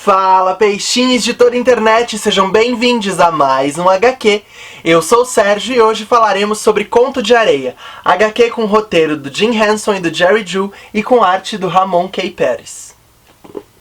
Fala, peixinhos de toda a internet, sejam bem-vindos a mais um HQ. Eu sou o Sérgio e hoje falaremos sobre Conto de Areia, HQ com roteiro do Jim Henson e do Jerry Ju e com arte do Ramon K. Pérez.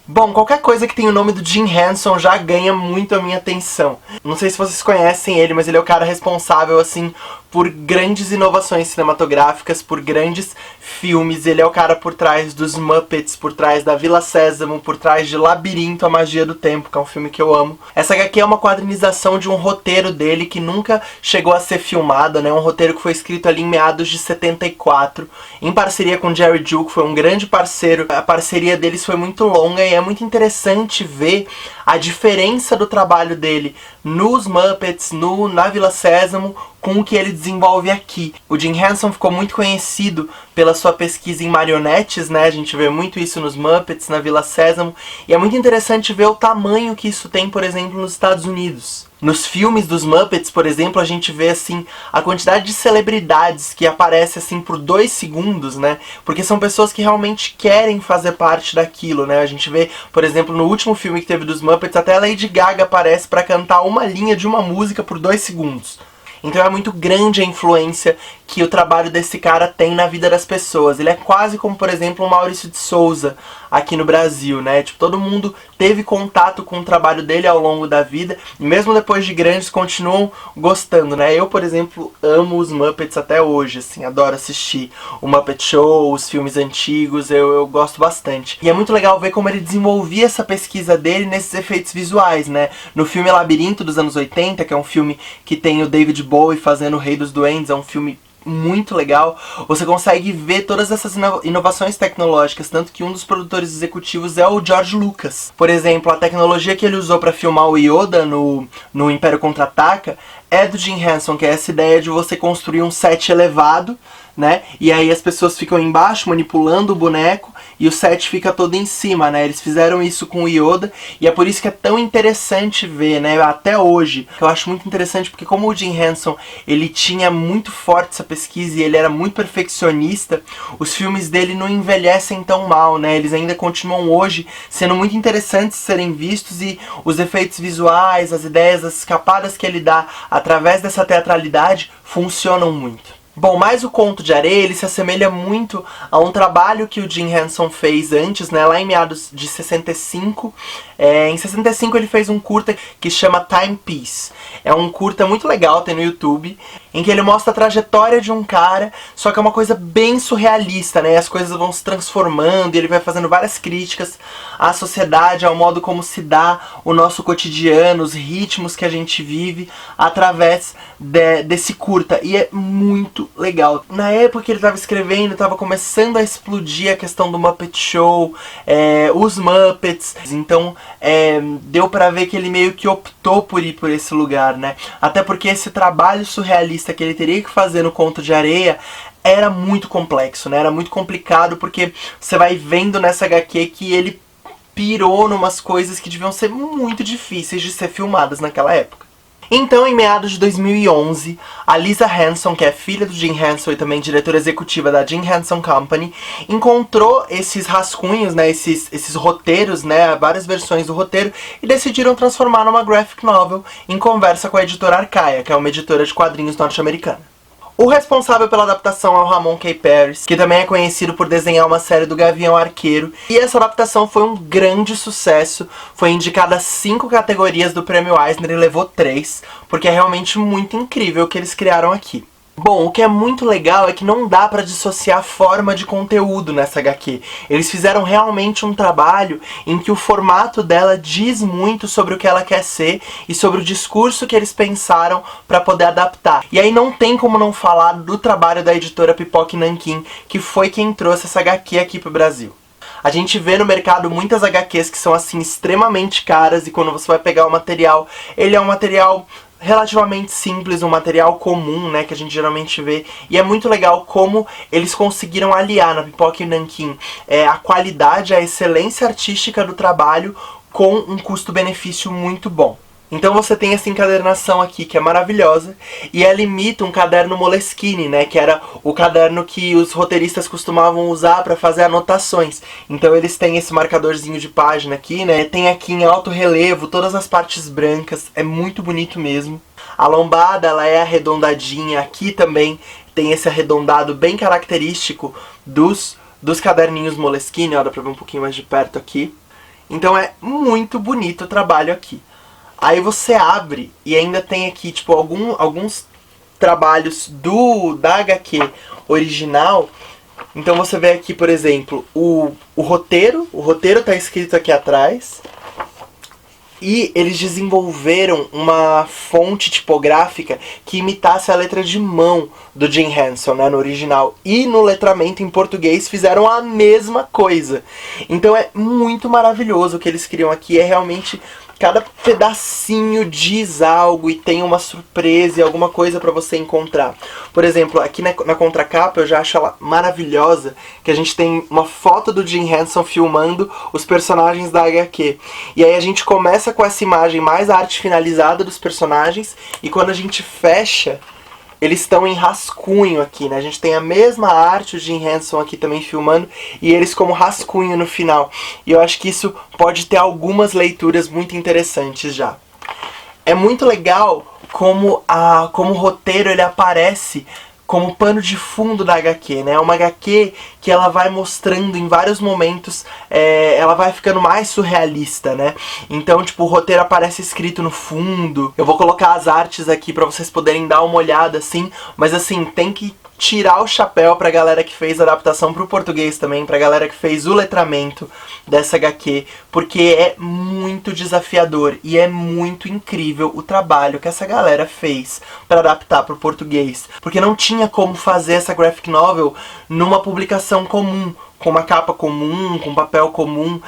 Bom, qualquer coisa que tenha o nome do Jim Henson já ganha muito a minha atenção. Não sei se vocês conhecem ele, mas ele é o cara responsável, assim, por grandes inovações cinematográficas, por grandes filmes. Ele é o cara por trás dos Muppets, por trás da Vila Sésamo, por trás de Labirinto, a Magia do Tempo, que é um filme que eu amo. Essa HQ é uma quadrinização de um roteiro dele que nunca chegou a ser filmado, né? Um roteiro que foi escrito ali em meados de 74, em parceria com Jerry Ju, que foi um grande parceiro. A parceria deles foi muito longa e é muito interessante ver a diferença do trabalho dele nos Muppets, na Vila Sésamo, com o que ele desenvolve aqui. O Jim Henson ficou muito conhecido pela sua pesquisa em marionetes, né? A gente vê muito isso nos Muppets, na Vila Sésamo, e é muito interessante ver o tamanho que isso tem, por exemplo, nos Estados Unidos. Nos filmes dos Muppets, por exemplo, a gente vê, assim, a quantidade de celebridades que aparece, assim, por 2 segundos, né? Porque são pessoas que realmente querem fazer parte daquilo, né? A gente vê, por exemplo, no último filme que teve dos Muppets, até a Lady Gaga aparece pra cantar uma linha de uma música por 2 segundos. Então é muito grande a influência que o trabalho desse cara tem na vida das pessoas. Ele é quase como, por exemplo, o Maurício de Souza aqui no Brasil, né? Tipo, todo mundo teve contato com o trabalho dele ao longo da vida, e mesmo depois de grandes, continuam gostando, né? Eu, por exemplo, amo os Muppets até hoje, assim, adoro assistir o Muppet Show, os filmes antigos, eu gosto bastante. E é muito legal ver como ele desenvolvia essa pesquisa dele nesses efeitos visuais, né? No filme Labirinto, dos anos 80, que é um filme que tem o David Bowie fazendo o Rei dos Duendes, é um filme muito legal, você consegue ver todas essas inovações tecnológicas, tanto que um dos produtores executivos é o George Lucas. Por exemplo, a tecnologia que ele usou para filmar o Yoda no Império Contra-Ataca é do Jim Henson, que é essa ideia de você construir um set elevado, né? E aí as pessoas ficam embaixo manipulando o boneco e o set fica todo em cima, né? Eles fizeram isso com o Yoda e é por isso que é tão interessante ver, né? Até hoje. Eu acho muito interessante porque como o Jim Henson, ele tinha muito forte essa pesquisa e ele era muito perfeccionista, os filmes dele não envelhecem tão mal, né? Eles ainda continuam hoje sendo muito interessantes de serem vistos e os efeitos visuais, as ideias, as escapadas que ele dá através dessa teatralidade funcionam muito. Bom, mas o Conto de Areia, ele se assemelha muito a um trabalho que o Jim Henson fez antes, né, lá em meados de 65. Em 65 ele fez um curta que chama Timepiece. É um curta muito legal, tem no YouTube, em que ele mostra a trajetória de um cara, só que é uma coisa bem surrealista, né, as coisas vão se transformando e ele vai fazendo várias críticas à sociedade, ao modo como se dá o nosso cotidiano, os ritmos que a gente vive através desse curta, e é muito legal. Na época que ele estava escrevendo, estava começando a explodir a questão do Muppet Show, os Muppets, então deu pra ver que ele meio que optou por ir por esse lugar, né? Até porque esse trabalho surrealista que ele teria que fazer no Conto de Areia era muito complexo, né? Era muito complicado porque você vai vendo nessa HQ que ele pirou numas coisas que deviam ser muito difíceis de ser filmadas naquela época. Então, em meados de 2011, a Lisa Henson, que é filha do Jim Henson e também diretora executiva da Jim Henson Company, encontrou esses rascunhos, né, esses roteiros, né, várias versões do roteiro, e decidiram transformar numa graphic novel em conversa com a editora Arcaia, que é uma editora de quadrinhos norte-americana. O responsável pela adaptação é o Ramon K. Pérez, que também é conhecido por desenhar uma série do Gavião Arqueiro. E essa adaptação foi um grande sucesso, foi indicada a 5 categorias do Prêmio Eisner e levou 3, porque é realmente muito incrível o que eles criaram aqui. Bom, o que é muito legal é que não dá pra dissociar a forma de conteúdo nessa HQ. Eles fizeram realmente um trabalho em que o formato dela diz muito sobre o que ela quer ser e sobre o discurso que eles pensaram pra poder adaptar. E aí não tem como não falar do trabalho da editora Pipoca e Nanquim, que foi quem trouxe essa HQ aqui pro Brasil. A gente vê no mercado muitas HQs que são assim extremamente caras e quando você vai pegar o material, ele é um material relativamente simples, um material comum, né, que a gente geralmente vê, e é muito legal como eles conseguiram aliar na Pipoca e Nanquim a qualidade, a excelência artística do trabalho com um custo-benefício muito bom. Então você tem essa encadernação aqui, que é maravilhosa, e ela imita um caderno Moleskine, né, que era o caderno que os roteiristas costumavam usar para fazer anotações. Então eles têm esse marcadorzinho de página aqui, né, tem aqui em alto relevo todas as partes brancas, é muito bonito mesmo. A lombada, ela é arredondadinha, aqui também tem esse arredondado bem característico dos caderninhos Moleskine, ó, dá pra ver um pouquinho mais de perto aqui. Então é muito bonito o trabalho aqui. Aí você abre e ainda tem aqui, tipo, alguns trabalhos da HQ original. Então você vê aqui, por exemplo, o roteiro tá escrito aqui atrás. E eles desenvolveram uma fonte tipográfica que imitasse a letra de mão do Jim Henson, né, no original. E no letramento em português fizeram a mesma coisa. Então é muito maravilhoso o que eles criam aqui. É realmente... Cada pedacinho diz algo e tem uma surpresa e alguma coisa pra você encontrar. Por exemplo, aqui na contracapa eu já acho ela maravilhosa, que a gente tem uma foto do Jim Henson filmando os personagens da HQ. E aí a gente começa com essa imagem mais a arte finalizada dos personagens, e quando a gente fecha, eles estão em rascunho aqui, né? A gente tem a mesma arte, o Jim Henson aqui também filmando, e eles como rascunho no final. E eu acho que isso pode ter algumas leituras muito interessantes já. É muito legal como o roteiro ele aparece como pano de fundo da HQ, né? É uma HQ que ela vai mostrando em vários momentos, ela vai ficando mais surrealista, né? Então, tipo, o roteiro aparece escrito no fundo. Eu vou colocar as artes aqui pra vocês poderem dar uma olhada, assim, mas assim, tem que tirar o chapéu pra galera que fez a adaptação pro português também, pra galera que fez o letramento dessa HQ, porque é muito desafiador e é muito incrível o trabalho que essa galera fez pra adaptar pro português, porque não tinha como fazer essa graphic novel numa publicação comum, com uma capa comum, com papel comum,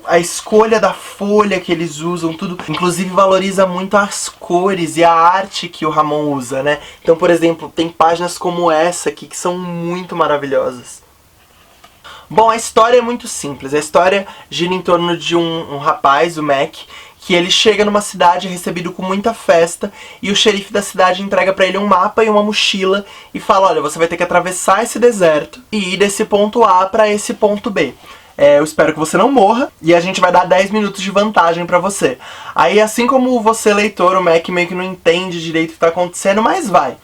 a escolha da folha que eles usam, tudo, inclusive valoriza muito as cores e a arte que o Ramon usa, né? Então, por exemplo, tem páginas como essa aqui que são muito maravilhosas. Bom, a história é muito simples. A história gira em torno de um rapaz, o Mac, que ele chega numa cidade recebido com muita festa, e o xerife da cidade entrega pra ele um mapa e uma mochila e fala: olha, você vai ter que atravessar esse deserto e ir desse ponto A pra esse ponto B. Eu espero que você não morra, e a gente vai dar 10 minutos de vantagem pra você. Aí, assim como você, leitor, o Mac meio que não entende direito o que tá acontecendo, mas vai.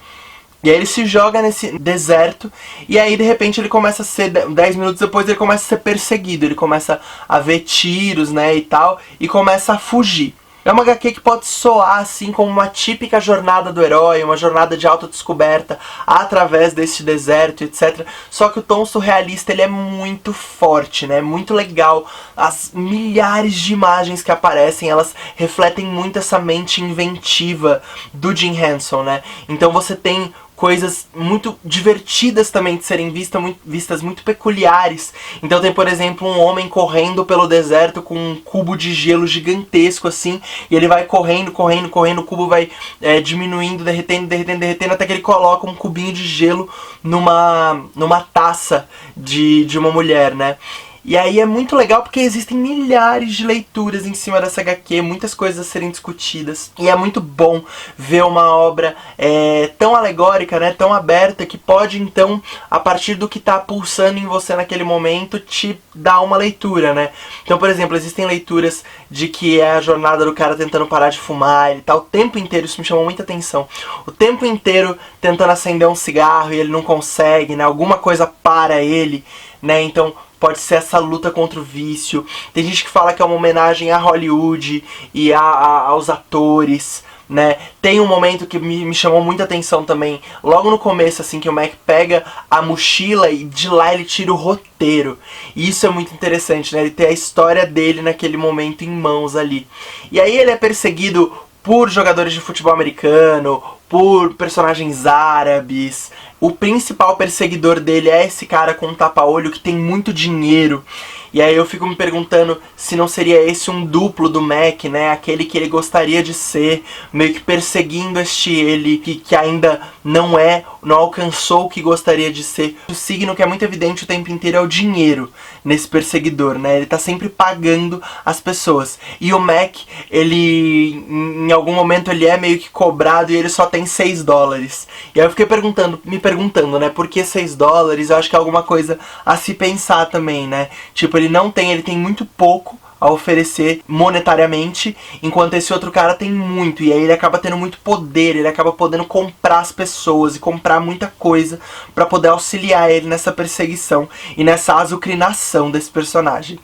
E aí ele se joga nesse deserto, e aí de repente ele começa a ser, 10 minutos depois ele começa a ser perseguido, ele começa a ver tiros, né, e tal, e começa a fugir. É uma HQ que pode soar assim como uma típica jornada do herói, uma jornada de autodescoberta através desse deserto, etc. Só que o tom surrealista ele é muito forte, né? Muito legal. As milhares de imagens que aparecem, elas refletem muito essa mente inventiva do Jim Henson, né? Então você tem coisas muito divertidas também de serem vistas, muito peculiares. Então tem, por exemplo, um homem correndo pelo deserto com um cubo de gelo gigantesco, assim, e ele vai correndo, o cubo vai diminuindo, derretendo, até que ele coloca um cubinho de gelo numa taça de uma mulher, né? E aí é muito legal porque existem milhares de leituras em cima dessa HQ, muitas coisas a serem discutidas. E é muito bom ver uma obra tão alegórica, né, tão aberta, que pode então, a partir do que está pulsando em você naquele momento, te dar uma leitura, né. Então, por exemplo, existem leituras de que é a jornada do cara tentando parar de fumar, ele tá o tempo inteiro, isso me chamou muita atenção, o tempo inteiro tentando acender um cigarro e ele não consegue, né, alguma coisa para ele, né, então pode ser essa luta contra o vício. Tem gente que fala que é uma homenagem a Hollywood e aos atores, né? Tem um momento que me chamou muita atenção também, logo no começo, assim, que o Mac pega a mochila e de lá ele tira o roteiro. E isso é muito interessante, né? Ele tem a história dele naquele momento em mãos ali. E aí ele é perseguido por jogadores de futebol americano, por personagens árabes. O principal perseguidor dele é esse cara com um tapa-olho que tem muito dinheiro. E aí eu fico me perguntando se não seria esse um duplo do Mac, né? Aquele que ele gostaria de ser, meio que perseguindo ele, que ainda não alcançou o que gostaria de ser. O signo que é muito evidente o tempo inteiro é o dinheiro nesse perseguidor, né? Ele tá sempre pagando as pessoas. E o Mac, ele, em algum momento, ele é meio que cobrado e ele só tem $6. E aí eu fiquei me perguntando, né? Por que $6? Eu acho que é alguma coisa a se pensar também, né? Tipo, ele tem muito pouco a oferecer monetariamente, enquanto esse outro cara tem muito, e aí ele acaba tendo muito poder, ele acaba podendo comprar as pessoas e comprar muita coisa pra poder auxiliar ele nessa perseguição e nessa azucrinação desse personagem.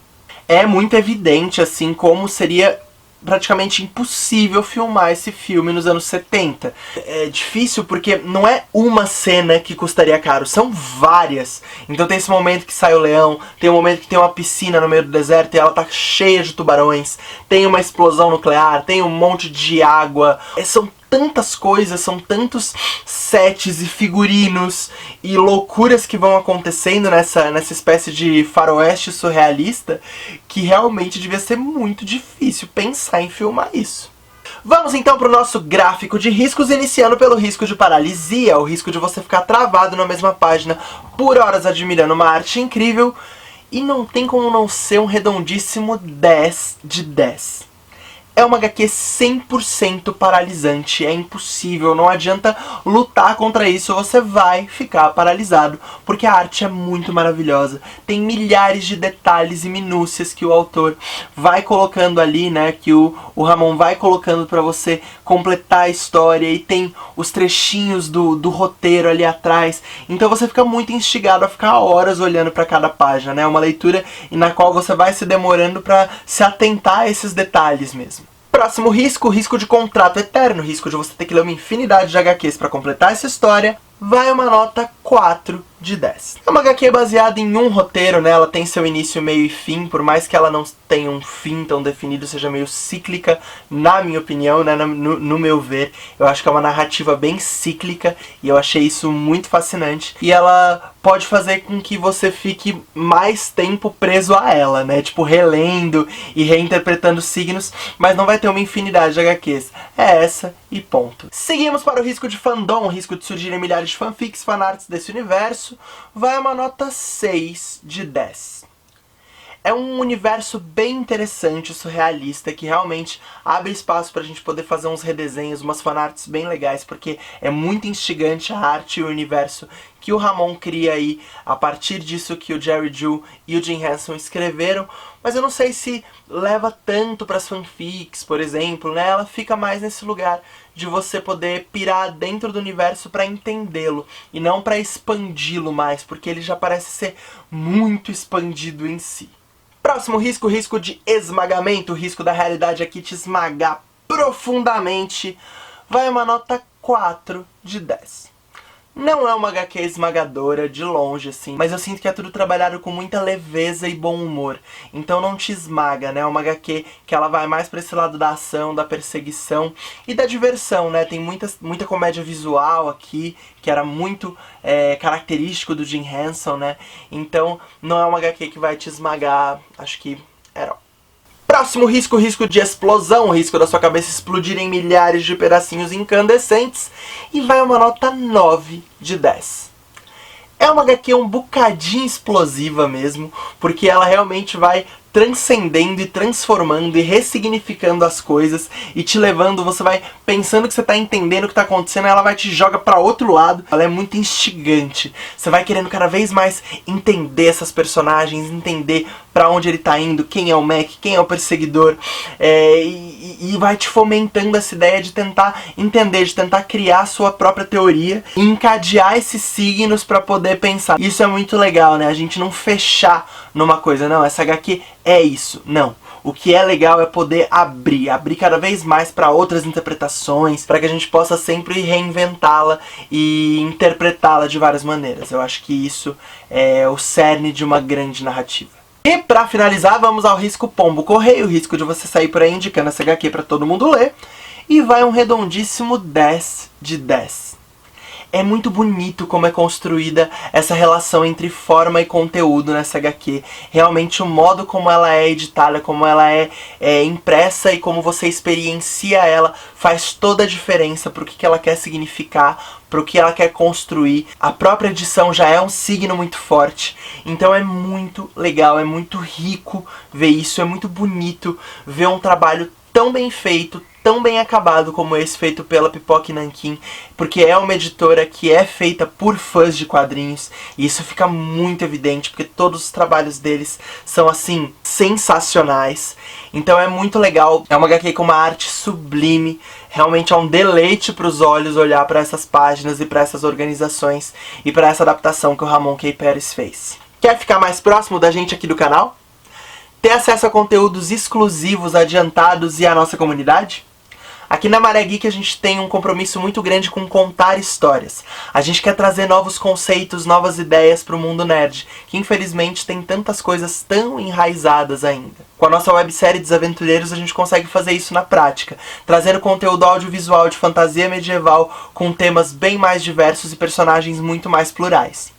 É muito evidente, assim, como seria praticamente impossível filmar esse filme nos anos 70. É difícil porque não é uma cena que custaria caro, são várias. Então tem esse momento que sai o leão, tem um momento que tem uma piscina no meio do deserto e ela tá cheia de tubarões, tem uma explosão nuclear, tem um monte de água. São tantas coisas, são tantos sets e figurinos e loucuras que vão acontecendo nessa espécie de faroeste surrealista que realmente devia ser muito difícil pensar em filmar isso. Vamos então para o nosso gráfico de riscos, iniciando pelo risco de paralisia, o risco de você ficar travado na mesma página por horas admirando uma arte incrível, e não tem como não ser um redondíssimo 10 de 10. É uma HQ 100% paralisante, é impossível, não adianta lutar contra isso, você vai ficar paralisado, porque a arte é muito maravilhosa, tem milhares de detalhes e minúcias que o autor vai colocando ali, né, que o Ramon vai colocando pra você completar a história, e tem os trechinhos do roteiro ali atrás, então você fica muito instigado a ficar horas olhando pra cada página, né, uma leitura na qual você vai se demorando pra se atentar a esses detalhes mesmo. Próximo risco, o risco de contrato eterno, o risco de você ter que ler uma infinidade de HQs para completar essa história, vai uma nota 4 de 10. É uma HQ baseada em um roteiro, né? Ela tem seu início, meio e fim, por mais que ela não tenha um fim tão definido, seja meio cíclica, na minha opinião, né? No meu ver. Eu acho que é uma narrativa bem cíclica e eu achei isso muito fascinante. E ela pode fazer com que você fique mais tempo preso a ela, né? Tipo, relendo e reinterpretando signos, mas não vai ter uma infinidade de HQs. É essa e ponto. Seguimos para o risco de fandom, o risco de surgirem milhares de fanfics, fanarts desse universo. Vai uma nota 6 de 10. É um universo bem interessante, surrealista, que realmente abre espaço pra gente poder fazer uns redesenhos, umas fanarts bem legais, porque é muito instigante a arte e o universo que o Ramon cria aí, a partir disso que o Jerry Ju e o Jim Henson escreveram, mas eu não sei se leva tanto pras fanfics, por exemplo, né? Ela fica mais nesse lugar de você poder pirar dentro do universo pra entendê-lo, e não pra expandi-lo mais, porque ele já parece ser muito expandido em si. Próximo risco, o risco de esmagamento, o risco da realidade aqui te esmagar profundamente, vai uma nota 4 de 10. Não é uma HQ esmagadora, de longe, assim, mas eu sinto que é tudo trabalhado com muita leveza e bom humor. Então não te esmaga, né? É uma HQ que ela vai mais pra esse lado da ação, da perseguição e da diversão, né? Tem muita comédia visual aqui, que era muito característico do Jim Henson, né? Então não é uma HQ que vai te esmagar, acho que era. Próximo risco, o risco de explosão, o risco da sua cabeça explodir em milhares de pedacinhos incandescentes, e vai uma nota 9 de 10. É uma HQ um bocadinho explosiva mesmo, porque ela realmente vai transcendendo e transformando e ressignificando as coisas e te levando, você vai pensando que você tá entendendo o que tá acontecendo, e ela vai te jogar pra outro lado. Ela é muito instigante, você vai querendo cada vez mais entender essas personagens, entender pra onde ele tá indo, quem é o Mac, quem é o perseguidor, e vai te fomentando essa ideia de tentar entender, de tentar criar a sua própria teoria e encadear esses signos pra poder pensar. Isso é muito legal, né? A gente não fechar numa coisa, não, essa HQ é isso, não. O que é legal é poder abrir cada vez mais para outras interpretações, para que a gente possa sempre reinventá-la e interpretá-la de várias maneiras. Eu acho que isso é o cerne de uma grande narrativa. E pra finalizar, vamos ao risco pombo correio, o risco de você sair por aí indicando essa HQ pra todo mundo ler, e vai um redondíssimo 10 de 10. É muito bonito como é construída essa relação entre forma e conteúdo nessa HQ. Realmente o modo como ela é editada, como ela é impressa e como você experiencia ela faz toda a diferença pro que ela quer significar, pro que ela quer construir. A própria edição já é um signo muito forte, então é muito legal, é muito rico ver isso, é muito bonito ver um trabalho tão bem feito, tão bem acabado como esse feito pela Pipoca Nanquim, porque é uma editora que é feita por fãs de quadrinhos, e isso fica muito evidente, porque todos os trabalhos deles são, assim, sensacionais. Então é muito legal, é uma HQ com uma arte sublime, realmente é um deleite para os olhos olhar para essas páginas e para essas organizações e para essa adaptação que o Ramon K. Pérez fez. Quer ficar mais próximo da gente aqui do canal? Ter acesso a conteúdos exclusivos, adiantados e a nossa comunidade? Aqui na Maré Geek a gente tem um compromisso muito grande com contar histórias. A gente quer trazer novos conceitos, novas ideias para o mundo nerd, que infelizmente tem tantas coisas tão enraizadas ainda. Com a nossa websérie Desaventureiros a gente consegue fazer isso na prática, trazendo conteúdo audiovisual de fantasia medieval com temas bem mais diversos e personagens muito mais plurais.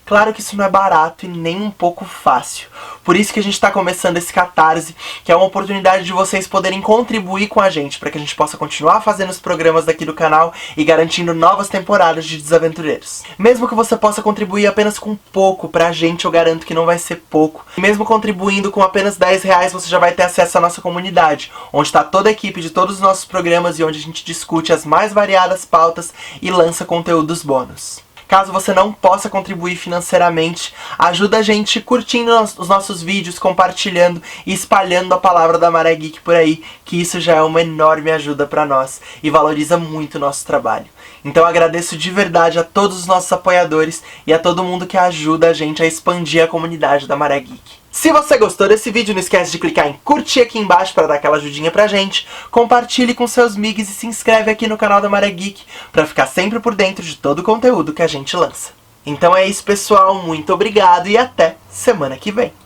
Claro que isso não é barato e nem um pouco fácil. Por isso que a gente está começando esse Catarse, que é uma oportunidade de vocês poderem contribuir com a gente, para que a gente possa continuar fazendo os programas daqui do canal e garantindo novas temporadas de Desaventureiros. Mesmo que você possa contribuir apenas com pouco, pra gente eu garanto que não vai ser pouco. E mesmo contribuindo com apenas R$10, você já vai ter acesso à nossa comunidade, onde está toda a equipe de todos os nossos programas e onde a gente discute as mais variadas pautas e lança conteúdos bônus. Caso você não possa contribuir financeiramente, ajuda a gente curtindo os nossos vídeos, compartilhando e espalhando a palavra da Maré Geek por aí, que isso já é uma enorme ajuda para nós e valoriza muito o nosso trabalho. Então agradeço de verdade a todos os nossos apoiadores e a todo mundo que ajuda a gente a expandir a comunidade da Maré Geek. Se você gostou desse vídeo, não esquece de clicar em curtir aqui embaixo para dar aquela ajudinha pra gente, compartilhe com seus migs e se inscreve aqui no canal da Maré Geek para ficar sempre por dentro de todo o conteúdo que a gente lança. Então é isso, pessoal, muito obrigado e até semana que vem!